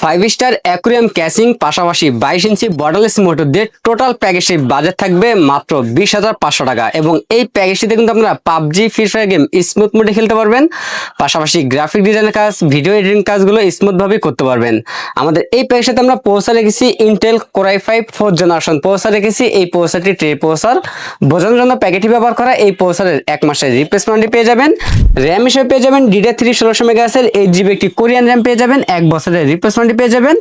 5 star aquarium catching পাশাপাশি 22 ইঞ্চি borderless motor দিয়ে total প্যাকেজটির budget থাকবে মাত্র 20,500 টাকা এবং এই প্যাকেজটিতে কিন্তু আপনারা PUBG free fire game smooth মোডে খেলতে পারবেন। পাশাপাশি গ্রাফিক ডিজাইনের কাজ, ভিডিও এডিটিং কাজগুলো স্মুথ ভাবে করতে পারবেন। আমাদের এই প্যাকেজটাতে আমরা প্রসেসর রেখেছি Intel core i5 4th generation processor রেখেছি। এই প্রসেসরটি ট্রে প্রসেসর বোঝানোর জন্য প্যাকেটটি ব্যবহার করা। এই প্রসেসরের 1 মাসের রিপ্লেসমেন্ট পেয়ে যাবেন। র্যাম হিসেবে পেয়ে যাবেন DDR3 1600 মেগাহার্জের 8GB একটি কোরিয়ান র্যাম পেয়ে যাবেন। 1 বছরের রিপ্লেসমেন্ট পেয়ে যাবেন।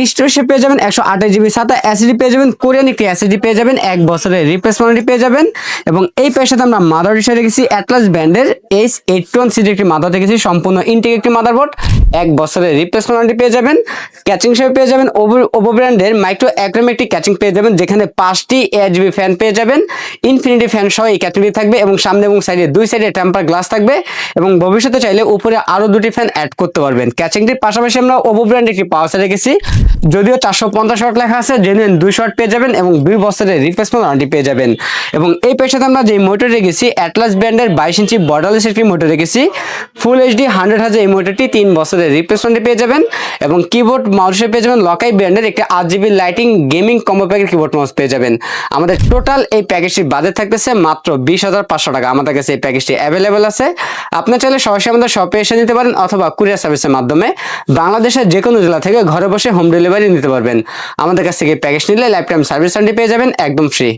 স্টোরেজ পেয়ে যাবেন 128GB SATA SSD পেয়ে যাবেন। কোরিয়ান একটি SSD পেয়ে যাবেন। 1 বছরের রিপ্লেসমেন্ট পেয়ে যাবেন। এবং এই প্যাকের সাথে আমরা মাদার হিসেবে রেখেছি অ্যাটলাস ব্র্যান্ডের H81 সিরিজের একটি মাদার রেখেছি, সম্পূর্ণ ইনটেক একটি মাদারবোর্ড। 1 বছরের রিপ্লেসমেন্ট পেয়ে যাবেন। ক্যাচিং হিসেবে পেয়ে যাবেন ওভো ব্র্যান্ডের মাইক্রো অ্যাক্রোম একটি ক্যাচিং পেয়ে যাবেন, যেখানে 5টি ARGB ফ্যান পেয়ে যাবেন। ইনফিনিটি ফ্যান সহ এই ক্যাচিংটি থাকবে এবং সামনে এবং সাইডে দুই সাইডে টেম্পার গ্লাস থাকবে এবং ভবিষ্যতে চাইলে উপরে আরো দুটি ফ্যান অ্যাড করতে পারবেন। ক্যাচিংটির পাশাপাশি আমরা ওভো ব্র্যান্ডের একটি পাওয়ার সাইড রেখেছি, যদিও 450 ওয়াট লেখা আছে, জেনুইন 200 ওয়াট পেয়ে যাবেন এবং 2 বছরের রিপ্লেসমেন্ট ওয়ারেন্টি পেয়ে যাবেন। এবং এই পেয়ের সাথে আমরা যে মোটর রেখেছি অ্যাটলাস ব্র্যান্ডের 22 ইঞ্চি বর্ডারলেস একটি মোটর রেখেছি, ফুল HD 100 হাজার। এই মোটরটি 3 বছরের রিপ্লেসমেন্ট পেয়ে যাবেন এবং কিবোর্ড মাউসে পেয়ে যাবেন লকাই ব্র্যান্ডের একটি 8GB লাইটিং গেমিং কম্বো প্যাকের কিবোর্ড মাউস পেয়ে যাবেন। আমাদের টোটাল এই প্যাকেজটির বাজেট থাকতেছে মাত্র 20,500 টাকা। আমাদের কাছে এই প্যাকেজটি অ্যাভেলেবেল আছে। আপনি চাইলে সরাসরি আমাদের শপে এসে নিতে পারেন অথবা কুরিয়ার সার্ভিসের মাধ্যমে বাংলাদেশের যে কোনো জেলা থেকে ঘরে বসে হোম ডেলিভারি নিতে পারবেন। আমাদের কাছ থেকে প্যাকেজ নিলে লাইফ টাইম সার্ভিস ওয়ারেন্টি পেয়ে যাবেন একদম ফ্রি।